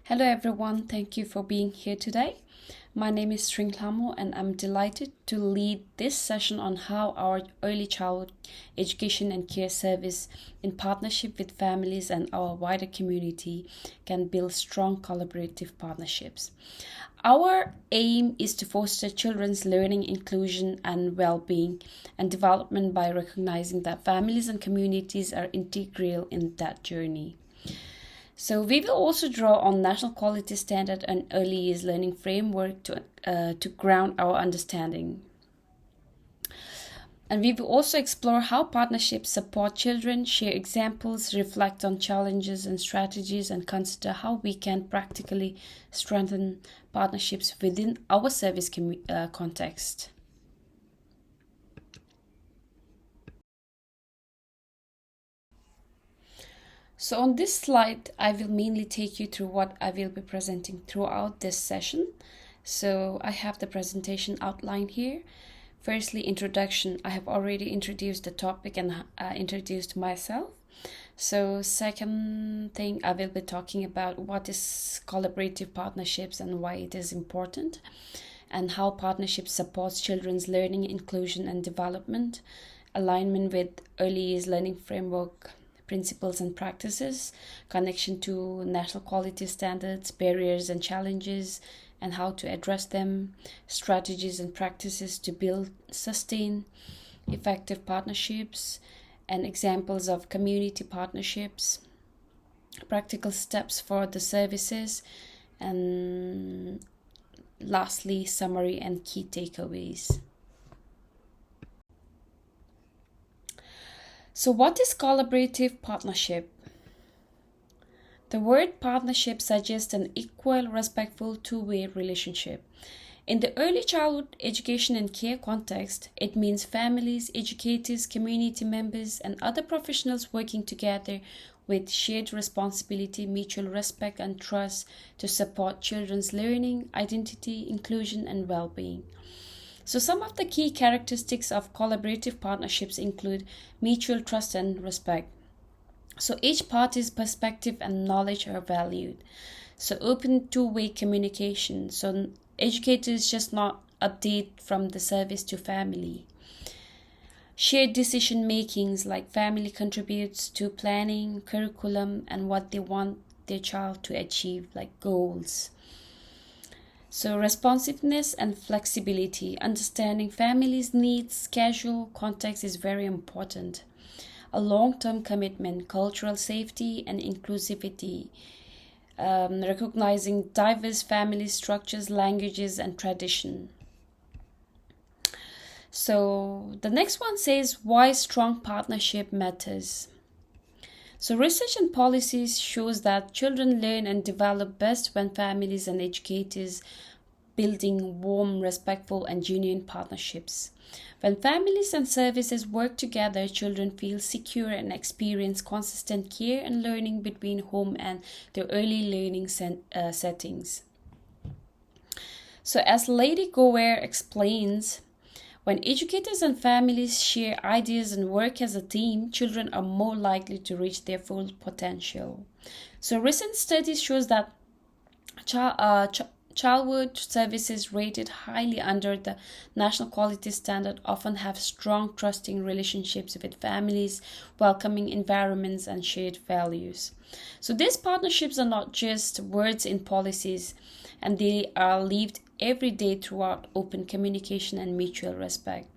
Hello everyone, thank you for being here today. My name is Sringlamo and I'm delighted to lead this session on how our early childhood education and care service in partnership with families and our wider community can build strong collaborative partnerships. Our aim is to foster children's learning, inclusion and well-being and development by recognizing that families and communities are integral in that journey. So we will also draw on national quality standard and early years learning framework to ground our understanding. And we will also explore how partnerships support children, share examples, reflect on challenges and strategies, and consider how we can practically strengthen partnerships within our service context. So on this slide, I will mainly take you through what I will be presenting throughout this session. So I have the presentation outline here. Firstly, introduction. I have already introduced the topic and introduced myself. So second thing, I will be talking about what is collaborative partnerships and why it is important, and how partnerships supports children's learning, inclusion and development, alignment with early years learning framework principles and practices, connection to national quality standards, barriers and challenges, and how to address them, strategies and practices to build, sustain effective partnerships, and examples of community partnerships, practical steps for the services, and lastly, summary and key takeaways. So what is collaborative partnership? The word partnership suggests an equal, respectful, two-way relationship. In the early childhood education and care context, it means families, educators, community members, and other professionals working together with shared responsibility, mutual respect, and trust to support children's learning, identity, inclusion, and well-being. So some of the key characteristics of collaborative partnerships include mutual trust and respect. So each party's perspective and knowledge are valued. So open two-way communication. So educators just not update from the service to family. Shared decision makings, like family contributes to planning, curriculum, and what they want their child to achieve, like goals. So responsiveness and flexibility, understanding families' needs, schedule, context is very important. A long-term commitment, cultural safety and inclusivity, recognizing diverse family structures, languages, and tradition. So the next one says why strong partnership matters. So research and policies shows that children learn and develop best when families and educators building warm, respectful and genuine partnerships. When families and services work together, children feel secure and experience consistent care and learning between home and their early learning settings. So as Lady Gower explains, when educators and families share ideas and work as a team, children are more likely to reach their full potential. So recent studies shows that childhood services rated highly under the national quality standard often have strong, trusting relationships with families, welcoming environments, and shared values. So these partnerships are not just words in policies, and they are lived every day throughout open communication and mutual respect.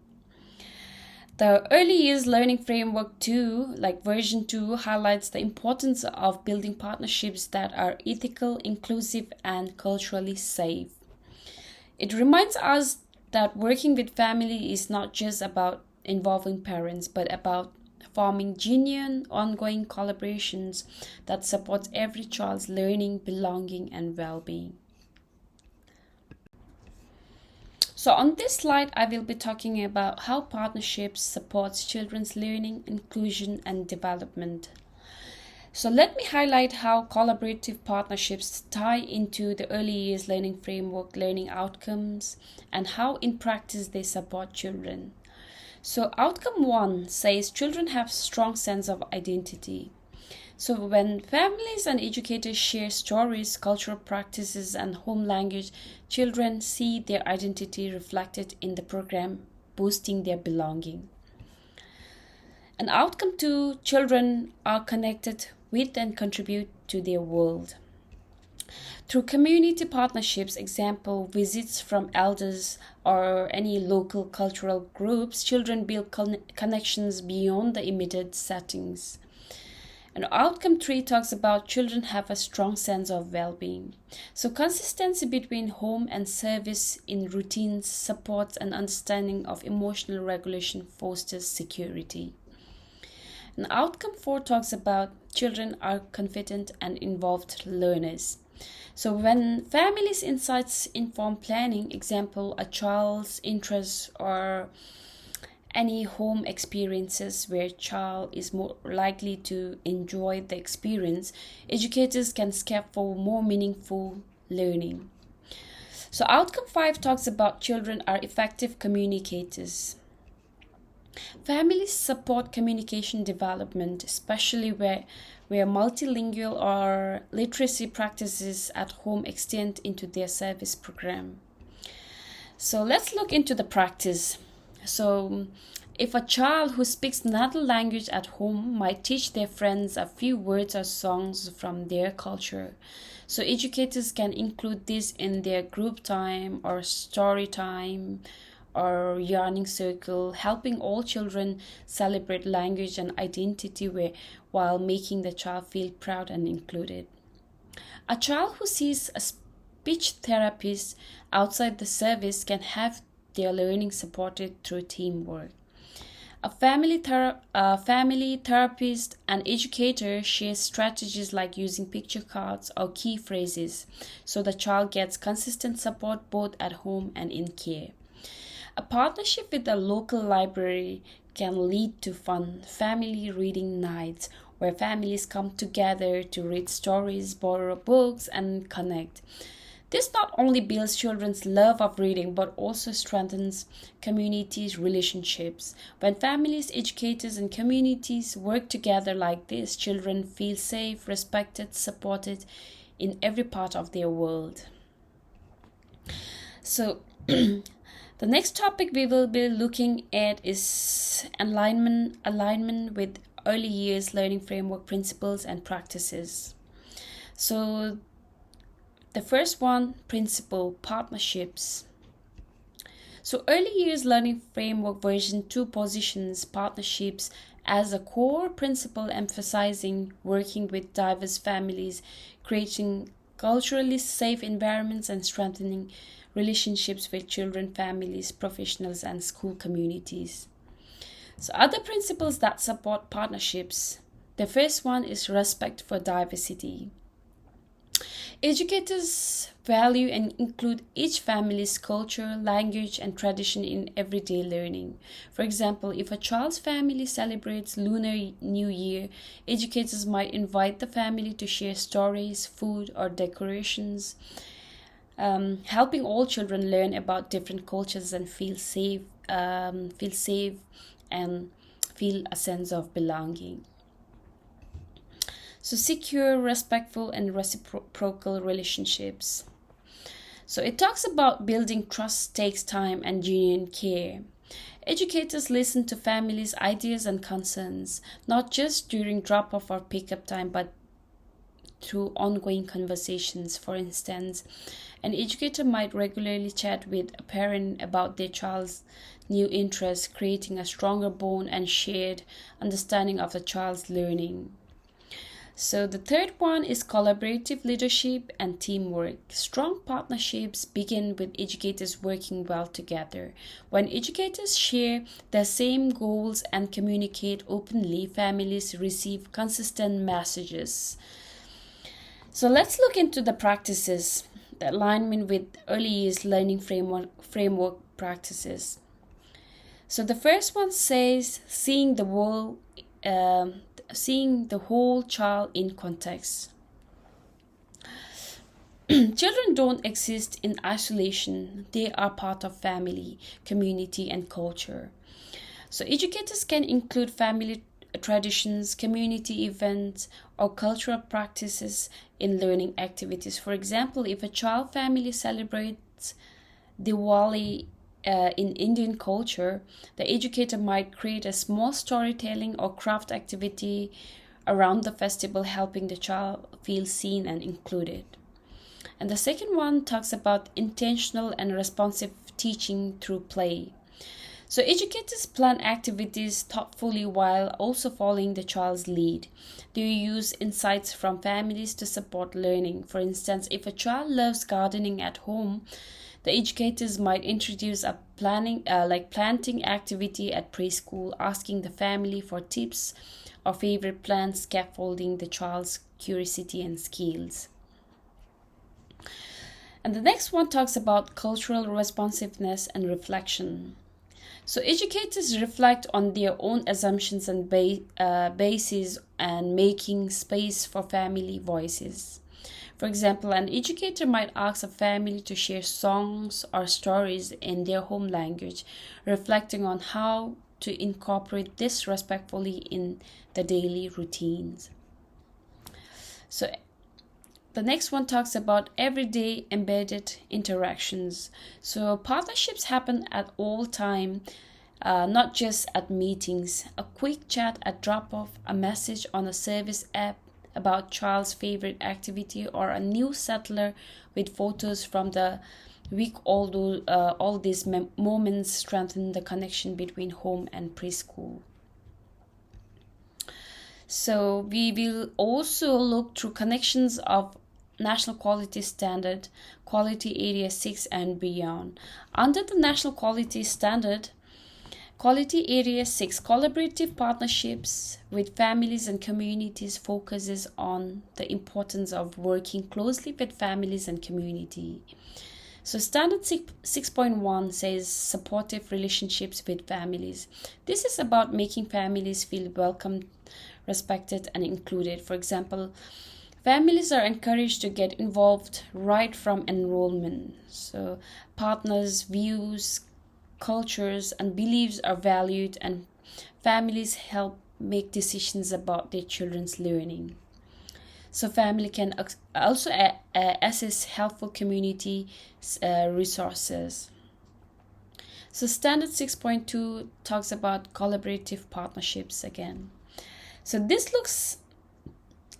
The early years learning framework 2, like version 2, highlights the importance of building partnerships that are ethical, inclusive, and culturally safe. It reminds us that working with family is not just about involving parents, but about forming genuine, ongoing collaborations that support every child's learning, belonging, and well-being. So on this slide, I will be talking about how partnerships supports children's learning, inclusion, and development. So let me highlight how collaborative partnerships tie into the early years learning framework, learning outcomes, and how in practice they support children. So outcome 1 says children have strong sense of identity. So when families and educators share stories, cultural practices, and home language, children see their identity reflected in the program, boosting their belonging. An outcome two, children are connected with and contribute to their world. Through community partnerships, example, visits from elders or any local cultural groups, children build connections beyond the immediate settings. And outcome three talks about children have a strong sense of well-being. So consistency between home and service in routines supports an understanding of emotional regulation fosters security. And outcome four talks about children are confident and involved learners. So when families' insights inform planning, example, a child's interests or any home experiences where child is more likely to enjoy the experience, educators can scaffold more meaningful learning. So outcome 5 talks about children are effective communicators. Families support communication development, especially where multilingual or literacy practices at home extend into their service program. So let's look into the practice. So if a child who speaks another language at home might teach their friends a few words or songs from their culture. So educators can include this in their group time or story time or yarning circle, helping all children celebrate language and identity while making the child feel proud and included. A child who sees a speech therapist outside the service can have their learning supported through teamwork. A family therapist and educator share strategies like using picture cards or key phrases so the child gets consistent support both at home and in care. A partnership with a local library can lead to fun family reading nights where families come together to read stories, borrow books, and connect. This not only builds children's love of reading but also strengthens communities' relationships. When families, educators, and communities work together like this, children feel safe, respected, supported in every part of their world. So, the next topic we will be looking at is alignment with early years learning framework principles and practices. So the first one, principle, partnerships. So early years learning framework version 2 positions partnerships as a core principle, emphasizing working with diverse families, creating culturally safe environments, and strengthening relationships with children, families, professionals, and school communities. So other principles that support partnerships. The first one is respect for diversity. Educators value and include each family's culture, language, and tradition in everyday learning. For example, if a child's family celebrates Lunar New Year, educators might invite the family to share stories, food, or decorations, helping all children learn about different cultures and feel safe and feel a sense of belonging. So secure, respectful, and reciprocal relationships. So it talks about building trust takes time and genuine care. Educators listen to families' ideas and concerns, not just during drop-off or pick-up time, but through ongoing conversations. For instance, an educator might regularly chat with a parent about their child's new interests, creating a stronger bond and shared understanding of the child's learning. So the third one is collaborative leadership and teamwork. Strong partnerships begin with educators working well together. When educators share the same goals and communicate openly, families receive consistent messages. So let's look into the practices, the alignment with early years learning framework practices. So the first one says seeing the whole child in context. Children don't exist in isolation. They are part of family, community, and culture. So educators can include family traditions, community events, or cultural practices in learning activities. For example, if a child family celebrates Diwali in Indian culture, the educator might create a small storytelling or craft activity around the festival, helping the child feel seen and included. And the second one talks about intentional and responsive teaching through play. So educators plan activities thoughtfully while also following the child's lead. They use insights from families to support learning. For instance, if a child loves gardening at home, the educators might introduce a planting activity at preschool, asking the family for tips or favorite plants, scaffolding the child's curiosity and skills. And the next one talks about cultural responsiveness and reflection. So educators reflect on their own assumptions and bases and making space for family voices. For example, an educator might ask a family to share songs or stories in their home language, reflecting on how to incorporate this respectfully in the daily routines. So the next one talks about everyday embedded interactions. So partnerships happen at all time, not just at meetings. A quick chat, a drop-off, a message on a service app about child's favorite activity, or a new settler with photos from the week. All these moments strengthen the connection between home and preschool. So we will also look through connections of National Quality Standard, Quality Area 6 and beyond. Under the National Quality Standard, Quality Area 6 collaborative partnerships with families and communities focuses on the importance of working closely with families and community. So Standard 6.1 says supportive relationships with families. This is about making families feel welcomed, respected, and included. For example, families are encouraged to get involved right from enrollment. So partners' views, cultures, and beliefs are valued, and families help make decisions about their children's learning. So family can also access helpful community resources. So Standard 6.2 talks about collaborative partnerships again. So this looks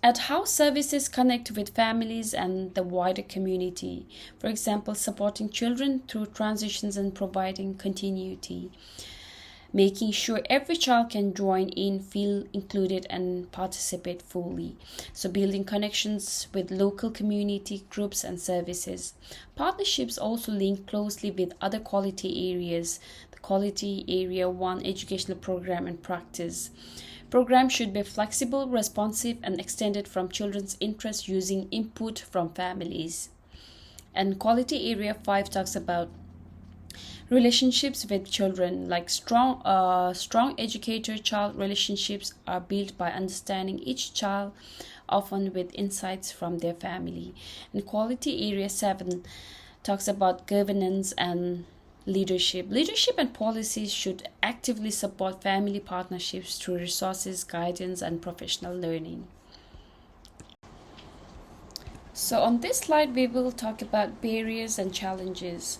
at how services connect with families and the wider community. For example, supporting children through transitions and providing continuity. Making sure every child can join in, feel included, and participate fully. So building connections with local community groups and services. Partnerships also link closely with other quality areas. The Quality Area 1 educational program and practice. Programs should be flexible, responsive, and extended from children's interests using input from families. And Quality Area 5 talks about relationships with children, like strong educator-child relationships are built by understanding each child, often with insights from their family. And Quality Area 7 talks about governance and leadership. Leadership and policies should actively support family partnerships through resources, guidance, and professional learning. So on this slide, we will talk about barriers and challenges.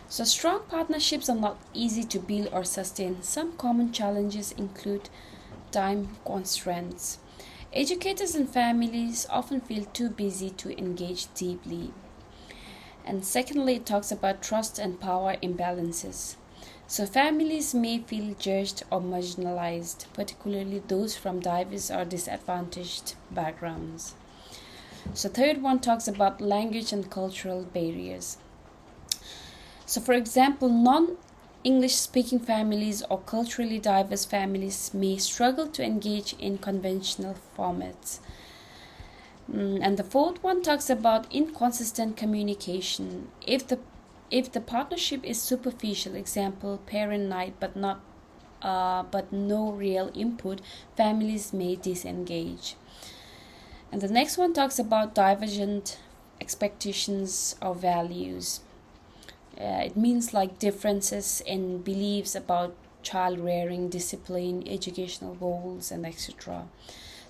So strong partnerships are not easy to build or sustain. Some common challenges include time constraints. Educators and families often feel too busy to engage deeply. And secondly, it talks about trust and power imbalances. So families may feel judged or marginalized, particularly those from diverse or disadvantaged backgrounds. So third one talks about language and cultural barriers. So for example, non-English speaking families or culturally diverse families may struggle to engage in conventional formats. And the fourth one talks about inconsistent communication. If the partnership is superficial, example parent night but no real input, families may disengage. And the next one talks about divergent expectations or values. It means like differences in beliefs about child rearing, discipline, educational goals, and etc.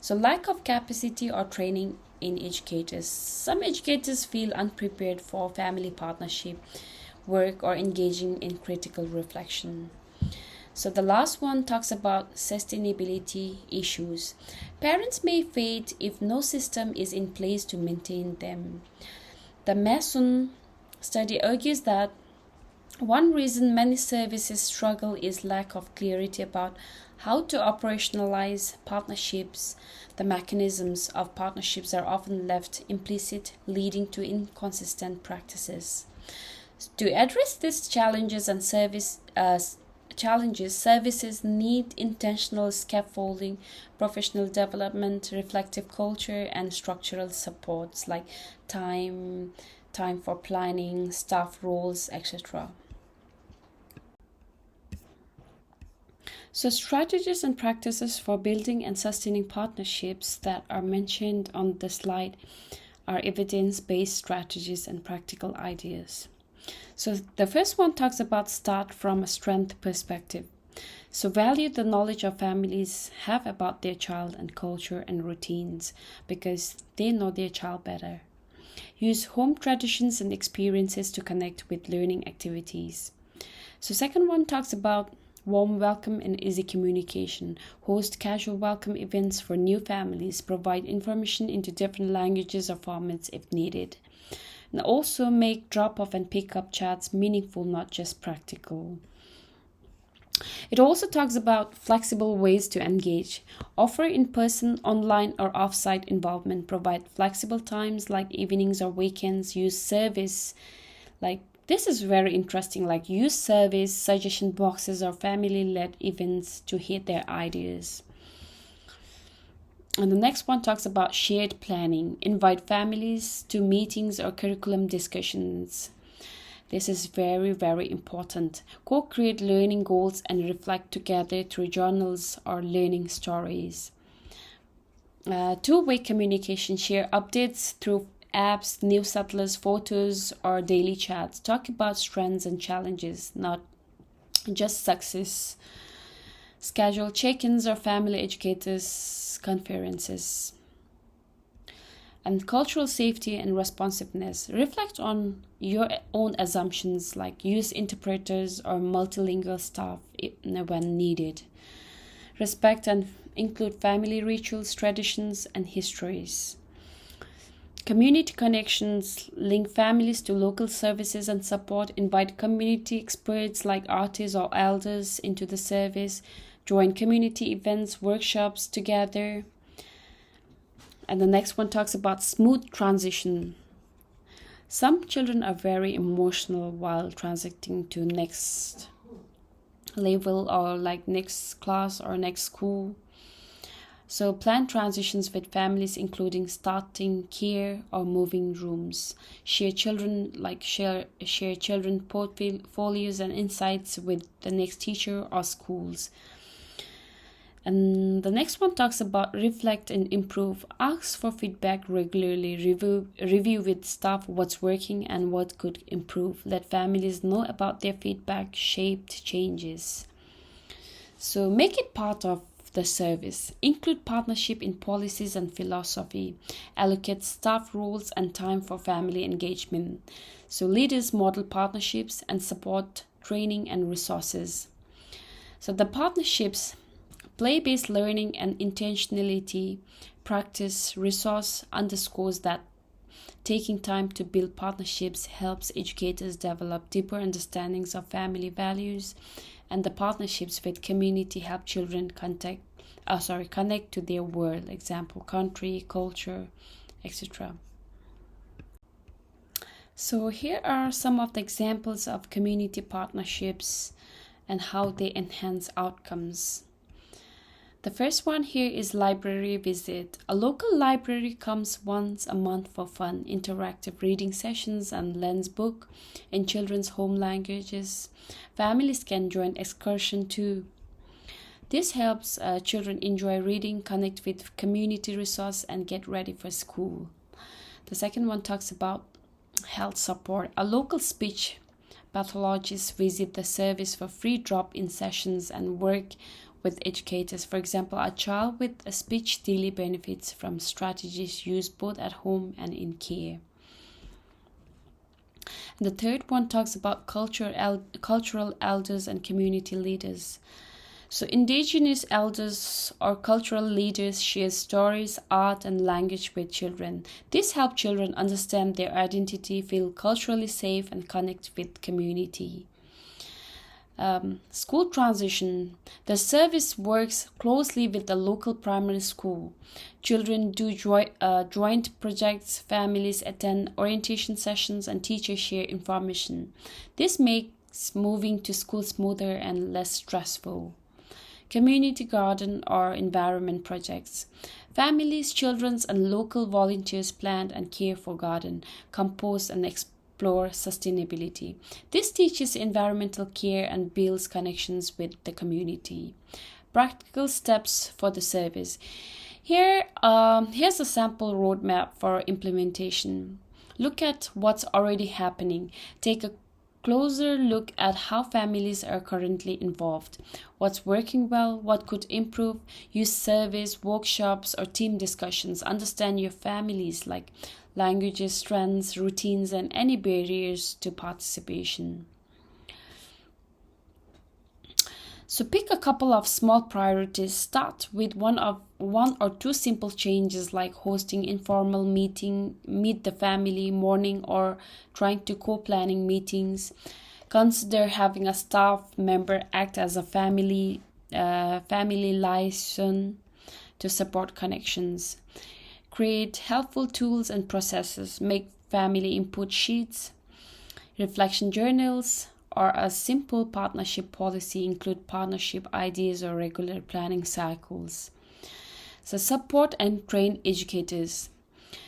So, lack of capacity or training in educators. Some educators feel unprepared for family partnership work or engaging in critical reflection. So, the last one talks about sustainability issues. Parents may fade if no system is in place to maintain them. The Mason study argues that one reason many services struggle is lack of clarity about how to operationalize partnerships. The mechanisms of partnerships are often left implicit, leading to inconsistent practices. To address these challenges and services need intentional scaffolding, professional development, reflective culture, and structural supports like time for planning, staff roles, etc. So, strategies and practices for building and sustaining partnerships that are mentioned on the slide are evidence-based strategies and practical ideas. So, the first one talks about start from a strength perspective. So, value the knowledge of families have about their child and culture and routines because they know their child better. Use home traditions and experiences to connect with learning activities. So, second one talks about warm welcome and easy communication. Host casual welcome events for new families. Provide information into different languages or formats if needed. And also make drop-off and pick-up chats meaningful, not just practical. It also talks about flexible ways to engage. Offer in-person, online, or off-site involvement. Provide flexible times like evenings or weekends. Use service like this is very interesting, like use surveys, suggestion boxes, or family-led events to hit their ideas. And the next one talks about shared planning. Invite families to meetings or curriculum discussions. This is very, very important. Co-create learning goals and reflect together through journals or learning stories. Two-way communication. Share updates through apps, newsletters, photos, or daily chats. Talk about strengths and challenges, not just success. Schedule check-ins or family educators conferences. And cultural safety and responsiveness. Reflect on your own assumptions, like use interpreters or multilingual staff when needed. Respect and include family rituals, traditions, and histories. Community connections. Link families to local services and support. Invite community experts like artists or elders into the service. Join community events, workshops together. And the next one talks about smooth transition. Some children are very emotional while transiting to next level or like next class or next school. So plan transitions with families, including starting care or moving rooms. Share children portfolios and insights with the next teacher or schools. And the next one talks about reflect and improve. Ask for feedback regularly. Review with staff what's working and what could improve. Let families know about their feedback shaped changes. So make it part of the service. Include partnership in policies and philosophy. Allocate staff roles and time for family engagement. So leaders model partnerships and support training and resources. So the partnerships, play-based learning and intentionality practice resource underscores that taking time to build partnerships helps educators develop deeper understandings of family values, and the partnerships with community help children connect to their world, example, country, culture, etc. So here are some of the examples of community partnerships and how they enhance outcomes. The first one here is library visit. A local library comes once a month for fun, interactive reading sessions and lends book in children's home languages. Families can join excursion too. This helps children enjoy reading, connect with community resource, and get ready for school. The second one talks about health support. A local speech pathologists visit the service for free drop-in sessions and work with educators. For example, a child with a speech delay benefits from strategies used both at home and in care. And the third one talks about cultural elders and community leaders. So indigenous elders or cultural leaders share stories, art, and language with children. This helps children understand their identity, feel culturally safe, and connect with community. School transition. The service works closely with the local primary school. Children do joint projects, families attend orientation sessions, and teachers share information. This makes moving to school smoother and less stressful. Community garden or environment projects. Families, children, and local volunteers plant and care for garden, compost, and explore sustainability. This teaches environmental care and builds connections with the community. Practical steps for the service. Here's a sample roadmap for implementation. Look at what's already happening. Take a closer look at how families are currently involved, what's working well, what could improve. Use surveys, workshops, or team discussions. Understand your families, like languages, strengths, routines, and any barriers to participation. So pick a couple of small priorities. Start with one or two simple changes, like hosting informal meet the family morning, or trying to co-planning meetings. Consider having a staff member act as a family liaison to support connections. Create helpful tools and processes. Make family input sheets, reflection journals, or a simple partnership policy. Include partnership ideas or regular planning cycles. So support and train educators.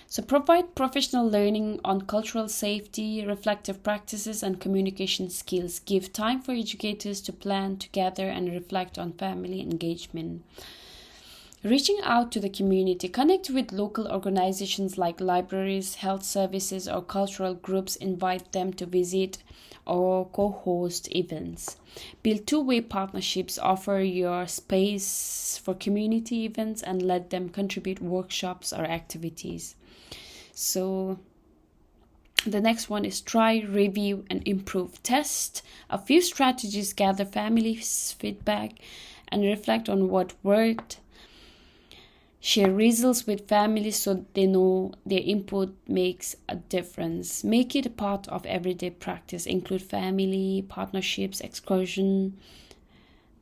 So provide professional learning on cultural safety, reflective practices, and communication skills. Give time for educators to plan together and reflect on family engagement. Reaching out to the community. Connect with local organizations like libraries, health services, or cultural groups. Invite them to visit or co-host events. Build two-way partnerships. Offer your space for community events and let them contribute workshops or activities. So the next one is try, review, and improve. Test a few strategies, gather families' feedback, and reflect on what worked. Share results with families so they know their input makes a difference. Make it a part of everyday practice. Include family, partnerships, excursion,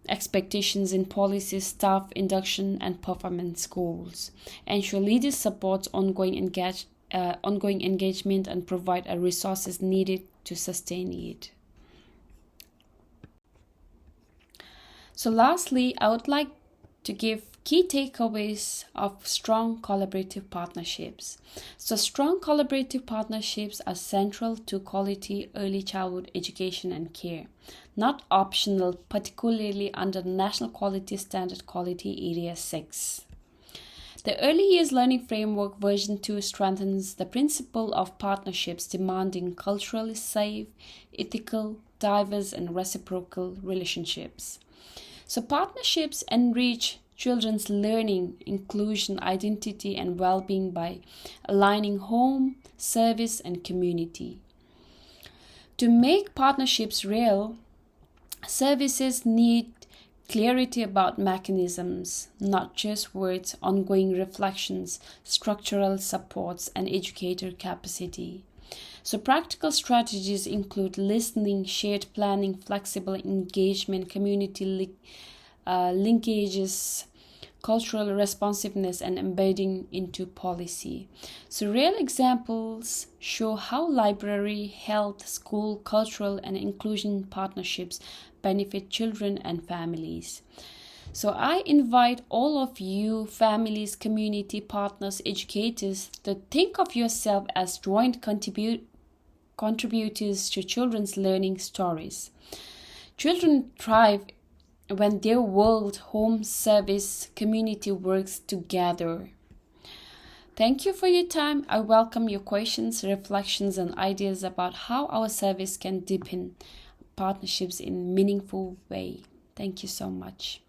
expectations in policies, staff induction, and performance goals. Ensure leaders support ongoing engagement and provide the resources needed to sustain it. So lastly, I would like to give key takeaways of strong collaborative partnerships. So strong collaborative partnerships are central to quality early childhood education and care, not optional, particularly under the National Quality Standard Quality Area 6. The Early Years Learning Framework version 2 strengthens the principle of partnerships, demanding culturally safe, ethical, diverse, and reciprocal relationships. So partnerships enrich children's learning, inclusion, identity, and well-being by aligning home, service, and community. To make partnerships real, services need clarity about mechanisms, not just words, ongoing reflections, structural supports, and educator capacity. So practical strategies include listening, shared planning, flexible engagement, community linkages, cultural responsiveness, and embedding into policy. So real examples show how library, health, school, cultural, and inclusion partnerships benefit children and families. So I invite all of you, families, community partners, educators, to think of yourself as joint contributors to children's learning stories. Children thrive when their world, home, service, community works together. Thank you for your time. I welcome your questions, reflections, and ideas about how our service can deepen partnerships in a meaningful way. Thank you so much.